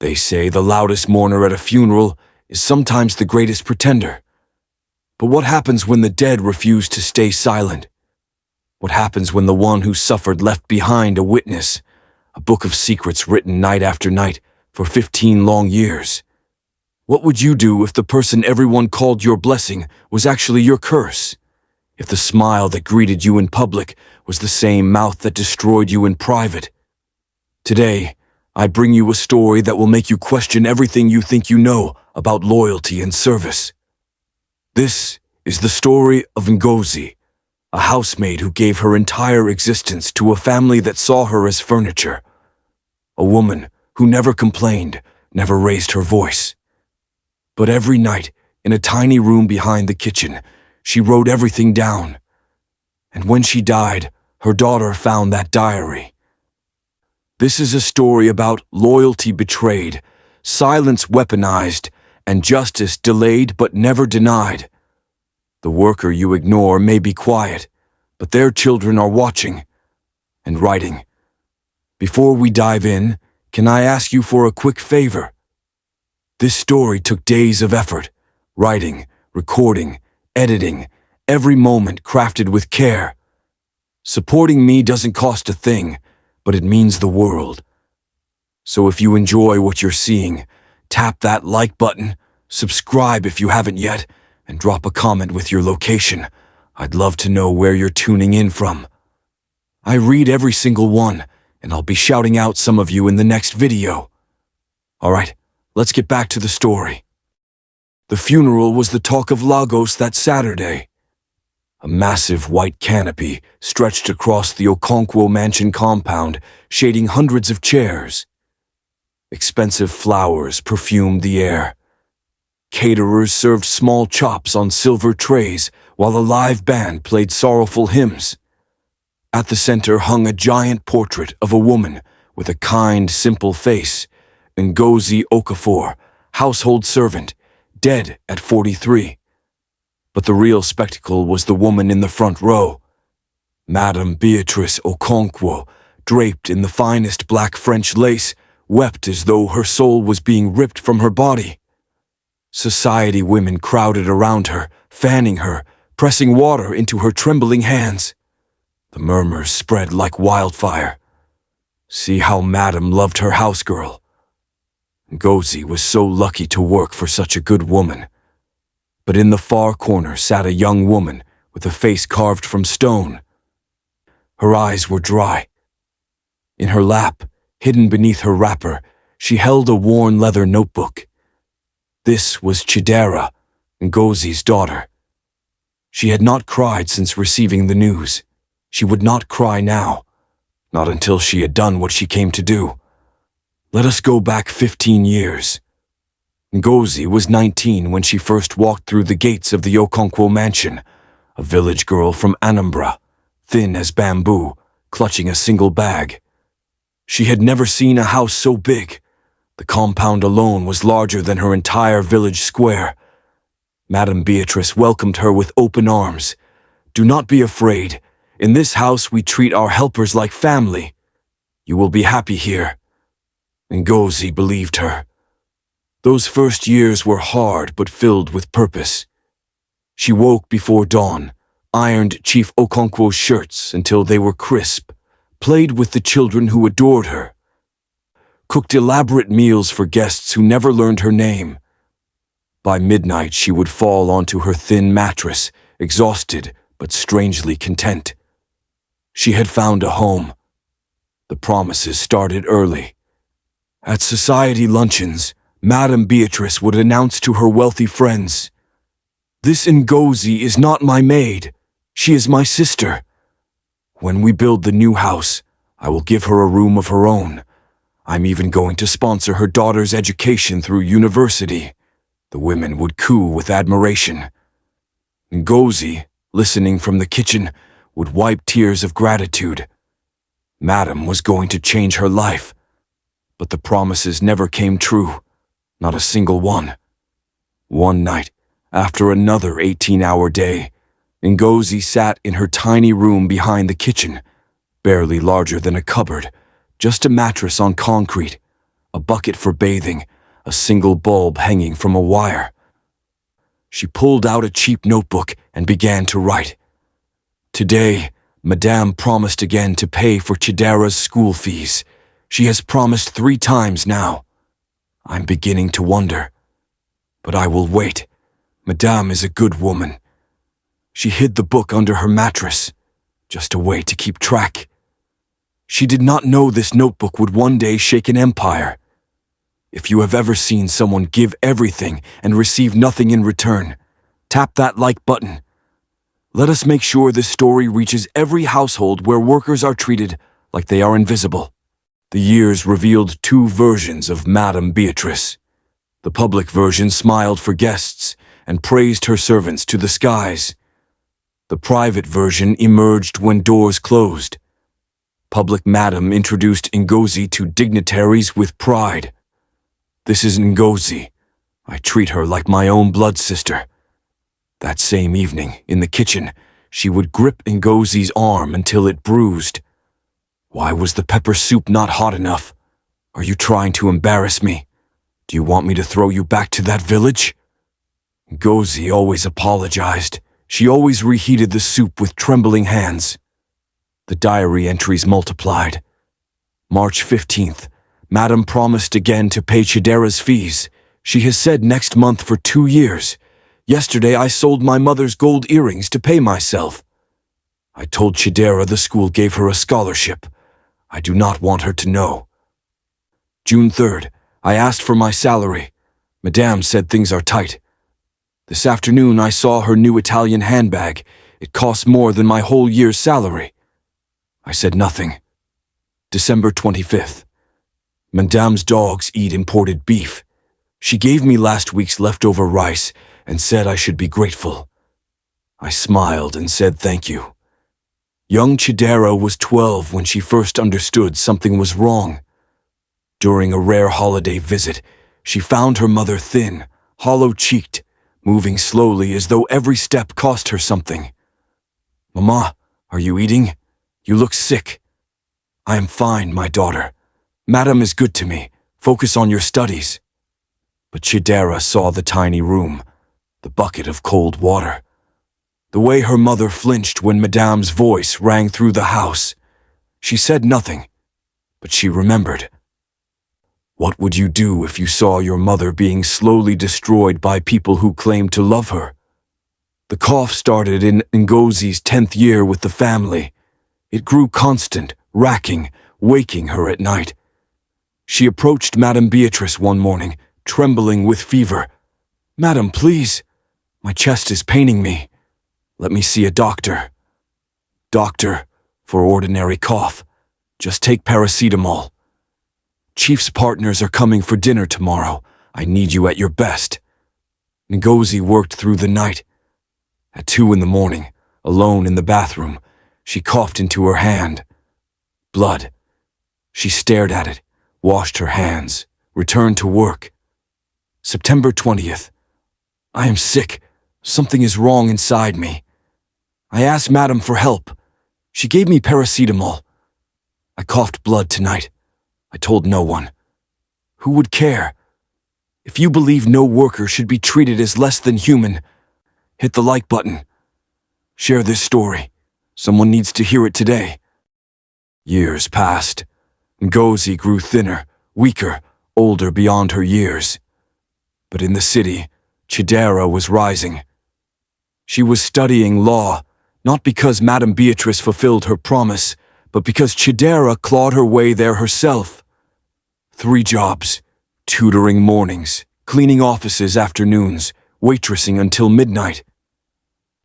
They say the loudest mourner at a funeral is sometimes the greatest pretender. But what happens when the dead refuse to stay silent? What happens when the one who suffered left behind a witness, a book of secrets written night after night for 15 long years? What would you do if the person everyone called your blessing was actually your curse? If the smile that greeted you in public was the same mouth that destroyed you in private? Today, I bring you a story that will make you question everything you think you know about loyalty and service. This is the story of Ngozi, a housemaid who gave her entire existence to a family that saw her as furniture. A woman who never complained, never raised her voice. But every night, in a tiny room behind the kitchen, she wrote everything down. And when she died, her daughter found that diary. This is a story about loyalty betrayed, silence weaponized, and justice delayed but never denied. The worker you ignore may be quiet, but their children are watching and writing. Before we dive in, can I ask you for a quick favor? This story took days of effort, writing, recording, editing, every moment crafted with care. Supporting me doesn't cost a thing, but it means the world. So if you enjoy what you're seeing, tap that like button, subscribe if you haven't yet, and drop a comment with your location. I'd love to know where you're tuning in from. I read every single one, and I'll be shouting out some of you in the next video. Alright, let's get back to the story. The funeral was the talk of Lagos that Saturday. A massive white canopy stretched across the Okonkwo mansion compound, shading hundreds of chairs. Expensive flowers perfumed the air. Caterers served small chops on silver trays, while a live band played sorrowful hymns. At the center hung a giant portrait of a woman with a kind, simple face, Ngozi Okafor, household servant, dead at 43. But the real spectacle was the woman in the front row. Madame Beatrice Okonkwo, draped in the finest black French lace, wept as though her soul was being ripped from her body. Society women crowded around her, fanning her, pressing water into her trembling hands. The murmurs spread like wildfire. See how Madame loved her housegirl. Ngozi was so lucky to work for such a good woman. But in the far corner sat a young woman with a face carved from stone. Her eyes were dry. In her lap, hidden beneath her wrapper, she held a worn leather notebook. This was Chidera, Ngozi's daughter. She had not cried since receiving the news. She would not cry now, not until she had done what she came to do. Let us go back 15 years. Ngozi was 19 when she first walked through the gates of the Okonkwo mansion, a village girl from Anambra, thin as bamboo, clutching a single bag. She had never seen a house so big. The compound alone was larger than her entire village square. Madame Beatrice welcomed her with open arms. Do not be afraid. In this house we treat our helpers like family. You will be happy here. Ngozi believed her. Those first years were hard but filled with purpose. She woke before dawn, ironed Chief Okonkwo's shirts until they were crisp, played with the children who adored her, cooked elaborate meals for guests who never learned her name. By midnight she would fall onto her thin mattress, exhausted but strangely content. She had found a home. The promises started early. At society luncheons, Madame Beatrice would announce to her wealthy friends, "This Ngozi is not my maid. She is my sister. When we build the new house, I will give her a room of her own. I'm even going to sponsor her daughter's education through university." The women would coo with admiration. Ngozi, listening from the kitchen, would wipe tears of gratitude. Madame was going to change her life. But the promises never came true. Not a single one. One night, after another 18-hour day, Ngozi sat in her tiny room behind the kitchen, barely larger than a cupboard, just a mattress on concrete, a bucket for bathing, a single bulb hanging from a wire. She pulled out a cheap notebook and began to write. Today, Madame promised again to pay for Chidera's school fees. She has promised 3 times now. I'm beginning to wonder. But I will wait. Madame is a good woman. She hid the book under her mattress, just a way to keep track. She did not know this notebook would one day shake an empire. If you have ever seen someone give everything and receive nothing in return, tap that like button. Let us make sure this story reaches every household where workers are treated like they are invisible. The years revealed 2 versions of Madame Beatrice. The public version smiled for guests and praised her servants to the skies. The private version emerged when doors closed. Public Madame introduced Ngozi to dignitaries with pride. This is Ngozi. I treat her like my own blood sister. That same evening, in the kitchen, she would grip Ngozi's arm until it bruised. Why was the pepper soup not hot enough? Are you trying to embarrass me? Do you want me to throw you back to that village? Ngozi always apologized. She always reheated the soup with trembling hands. The diary entries multiplied. March 15th, Madame promised again to pay Chidera's fees. She has said next month for 2 years. Yesterday I sold my mother's gold earrings to pay myself. I told Chidera the school gave her a scholarship. I do not want her to know. June 3rd, I asked for my salary. Madame said things are tight. This afternoon I saw her new Italian handbag. It costs more than my whole year's salary. I said nothing. December 25th. Madame's dogs eat imported beef. She gave me last week's leftover rice and said I should be grateful. I smiled and said thank you. Young Chidera was 12 when she first understood something was wrong. During a rare holiday visit, she found her mother thin, hollow-cheeked, moving slowly as though every step cost her something. Mama, are you eating? You look sick. I am fine, my daughter. Madame is good to me. Focus on your studies. But Chidera saw the tiny room, the bucket of cold water. The way her mother flinched when Madame's voice rang through the house. She said nothing, but she remembered. What would you do if you saw your mother being slowly destroyed by people who claimed to love her? The cough started in Ngozi's 10th year with the family. It grew constant, racking, waking her at night. She approached Madame Beatrice one morning, trembling with fever. Madam, please. My chest is paining me. Let me see a doctor. Doctor, for ordinary cough. Just take paracetamol. Chief's partners are coming for dinner tomorrow. I need you at your best. Ngozi worked through the night. At 2 in the morning, alone in the bathroom, she coughed into her hand. Blood. She stared at it, washed her hands, returned to work. September 20th. I am sick. Something is wrong inside me. I asked Madame for help. She gave me paracetamol. I coughed blood tonight. I told no one. Who would care? If you believe no worker should be treated as less than human, hit the like button. Share this story. Someone needs to hear it today. Years passed. Ngozi grew thinner, weaker, older beyond her years. But in the city, Chidera was rising. She was studying law, not because Madame Beatrice fulfilled her promise, but because Chidera clawed her way there herself. 3 jobs, tutoring mornings, cleaning offices afternoons, waitressing until midnight.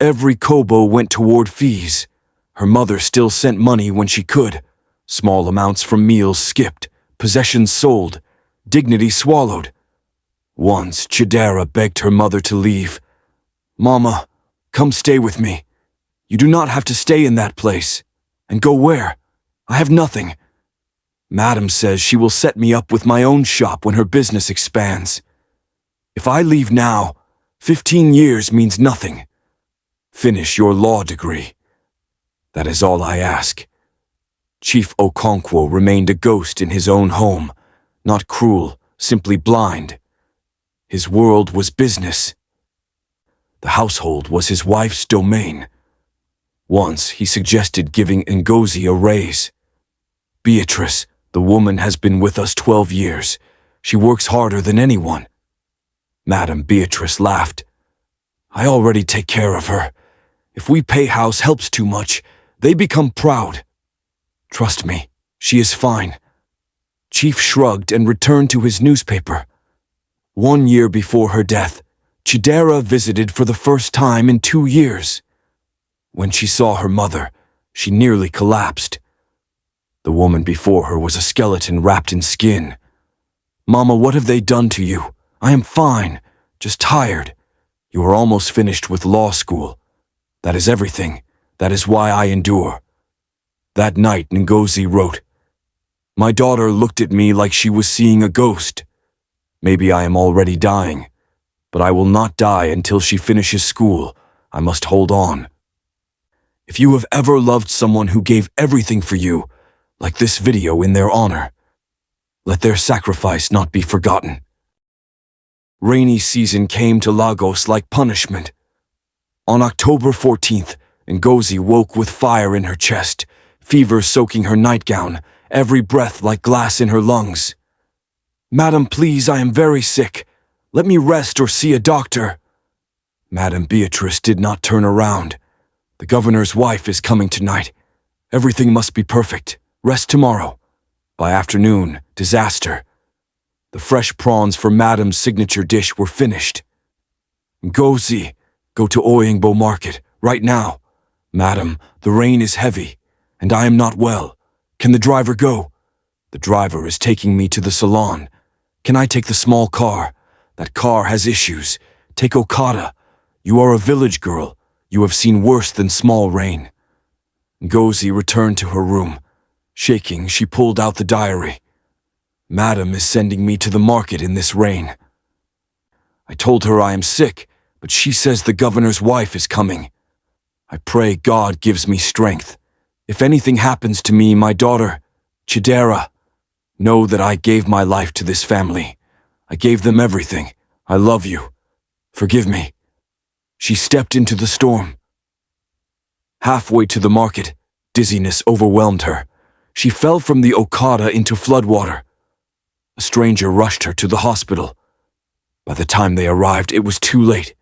Every kobo went toward fees. Her mother still sent money when she could. Small amounts from meals skipped, possessions sold, dignity swallowed. Once, Chidera begged her mother to leave. Mama, come stay with me. You do not have to stay in that place. And go where? I have nothing. Madam says she will set me up with my own shop when her business expands. If I leave now, 15 years means nothing. Finish your law degree. That is all I ask. Chief Okonkwo remained a ghost in his own home, Not cruel, simply blind. His world was business. The household was his wife's domain. Once he suggested giving Ngozi a raise. Beatrice, the woman, has been with us 12 years. She works harder than anyone. Madam Beatrice laughed. I already take care of her. If we pay house helps too much, they become proud. Trust me, she is fine. Chief shrugged and returned to his newspaper. 1 year before her death, Chidera visited for the first time in 2 years. When she saw her mother, she nearly collapsed. The woman before her was a skeleton wrapped in skin. Mama, what have they done to you? I am fine, just tired. You are almost finished with law school. That is everything. That is why I endure. That night, Ngozi wrote, My daughter looked at me like she was seeing a ghost. Maybe I am already dying, but I will not die until she finishes school. I must hold on. If you have ever loved someone who gave everything for you, like this video in their honor, let their sacrifice not be forgotten. Rainy season came to Lagos like punishment. On October 14th, Ngozi woke with fire in her chest, fever soaking her nightgown, every breath like glass in her lungs. Madam, please, I am very sick. Let me rest or see a doctor. Madam Beatrice did not turn around. The governor's wife is coming tonight. Everything must be perfect. Rest tomorrow. By afternoon, disaster. The fresh prawns for Madam's signature dish were finished. Ngozi, go to Oyingbo Market, right now. Madam, the rain is heavy, and I am not well. Can the driver go? The driver is taking me to the salon. Can I take the small car? That car has issues. Take Okada. You are a village girl. You have seen worse than small rain. Ngozi returned to her room. Shaking, she pulled out the diary. Madam is sending me to the market in this rain. I told her I am sick, but she says the governor's wife is coming. I pray God gives me strength. If anything happens to me, my daughter, Chidera, know that I gave my life to this family. I gave them everything. I love you. Forgive me. She stepped into the storm. Halfway to the market, dizziness overwhelmed her. She fell from the Okada into floodwater. A stranger rushed her to the hospital. By the time they arrived, it was too late.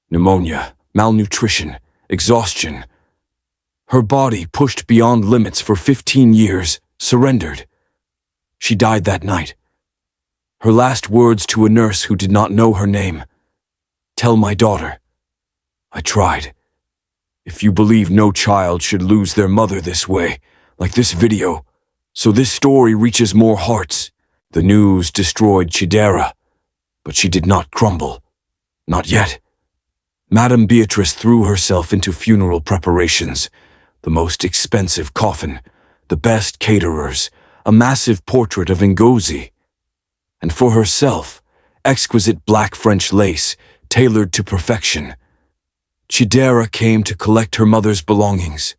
Pneumonia, malnutrition, exhaustion. Her body, pushed beyond limits for 15 years, surrendered. She died that night. Her last words to a nurse who did not know her name. Tell my daughter. I tried. If you believe no child should lose their mother this way, like this video, so this story reaches more hearts. The news destroyed Chidera, but she did not crumble. Not yet. Madam Beatrice threw herself into funeral preparations, the most expensive coffin, the best caterers, a massive portrait of Ngozi. And for herself, exquisite black French lace, tailored to perfection. Chidera came to collect her mother's belongings.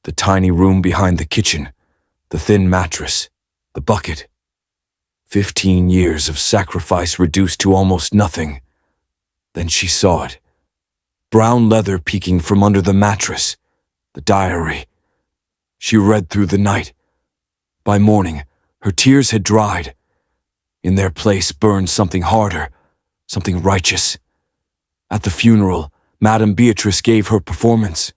The tiny room behind the kitchen, the thin mattress, the bucket. 15 years of sacrifice reduced to almost nothing. Then she saw it. Brown leather peeking from under the mattress, the diary. She read through the night. By morning, her tears had dried. In their place burned something harder, something righteous. At the funeral, Madam Beatrice gave her performance.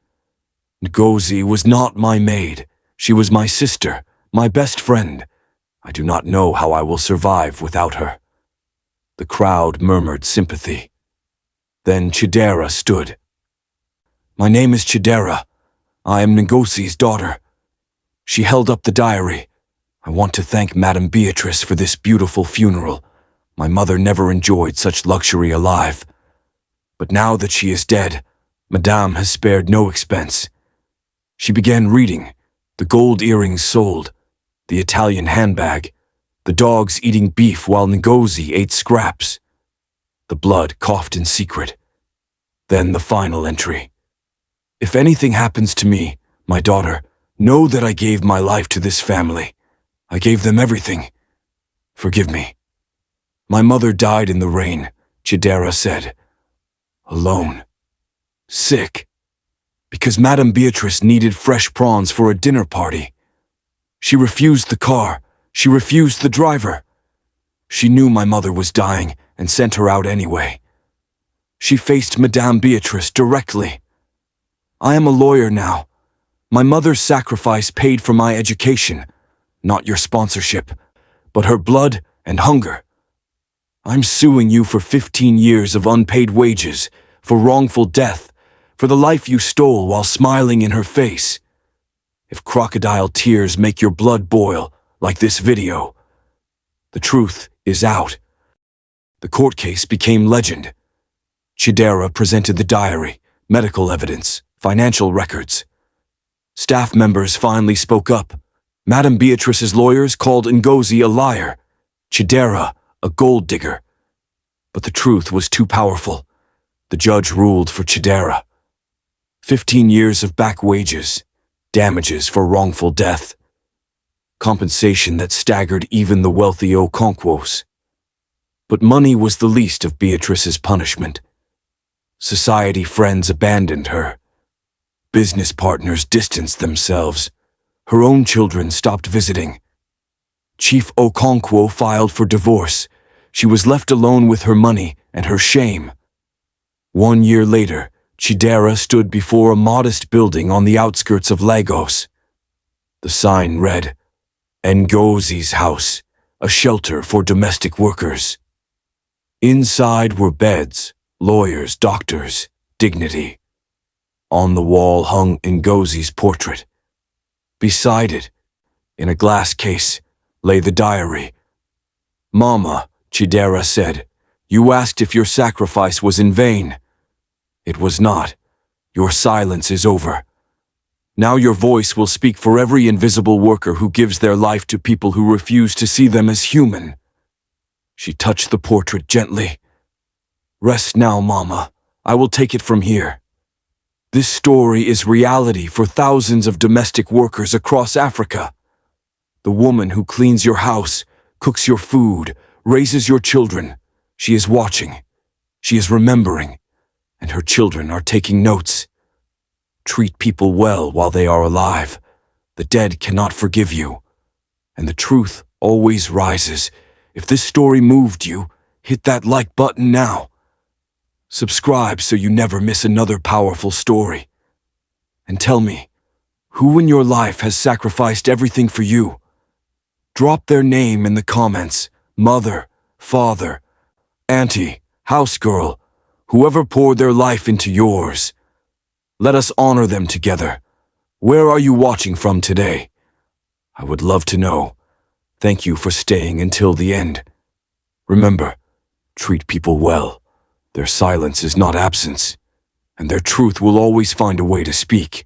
Ngozi was not my maid. She was my sister, my best friend. I do not know how I will survive without her. The crowd murmured sympathy. Then Chidera stood. My name is Chidera. I am Ngozi's daughter. She held up the diary. I want to thank Madam Beatrice for this beautiful funeral. My mother never enjoyed such luxury alive. But now that she is dead, Madame has spared no expense. She began reading, the gold earrings sold, the Italian handbag, the dogs eating beef while Ngozi ate scraps. The blood coughed in secret. Then the final entry. If anything happens to me, my daughter, know that I gave my life to this family. I gave them everything. Forgive me. My mother died in the rain, Chidera said. Alone. Sick. Because Madame Beatrice needed fresh prawns for a dinner party. She refused the car. She refused the driver. She knew my mother was dying and sent her out anyway. She faced Madame Beatrice directly. I am a lawyer now. My mother's sacrifice paid for my education, not your sponsorship, but her blood and hunger. I'm suing you for 15 years of unpaid wages, for wrongful death, for the life you stole while smiling in her face. If crocodile tears make your blood boil, like this video, the truth is out. The court case became legend. Chidera presented the diary, medical evidence, financial records. Staff members finally spoke up. Madame Beatrice's lawyers called Ngozi a liar, Chidera a gold digger. But the truth was too powerful. The judge ruled for Chidera. 15 years of back wages, damages for wrongful death, compensation that staggered even the wealthy Okonkwo's. But money was the least of Beatrice's punishment. Society friends abandoned her. Business partners distanced themselves. Her own children stopped visiting. Chief Okonkwo filed for divorce. She was left alone with her money and her shame. 1 year later, Chidera stood before a modest building on the outskirts of Lagos. The sign read, Ngozi's house, a shelter for domestic workers. Inside were beds, lawyers, doctors, dignity. On the wall hung Ngozi's portrait. Beside it, in a glass case, lay the diary. Mama, Chidera said, you asked if your sacrifice was in vain. It was not. Your silence is over. Now your voice will speak for every invisible worker who gives their life to people who refuse to see them as human. She touched the portrait gently. Rest now, Mama. I will take it from here. This story is reality for thousands of domestic workers across Africa. The woman who cleans your house, cooks your food, raises your children. She is watching. She is remembering. And her children are taking notes. Treat people well while they are alive. The dead cannot forgive you. And the truth always rises. If this story moved you, hit that like button now. Subscribe so you never miss another powerful story. And tell me, who in your life has sacrificed everything for you? Drop their name in the comments. Mother, father, auntie, house girl, whoever poured their life into yours. Let us honor them together. Where are you watching from today? I would love to know. Thank you for staying until the end. Remember, treat people well. Their silence is not absence, and their truth will always find a way to speak.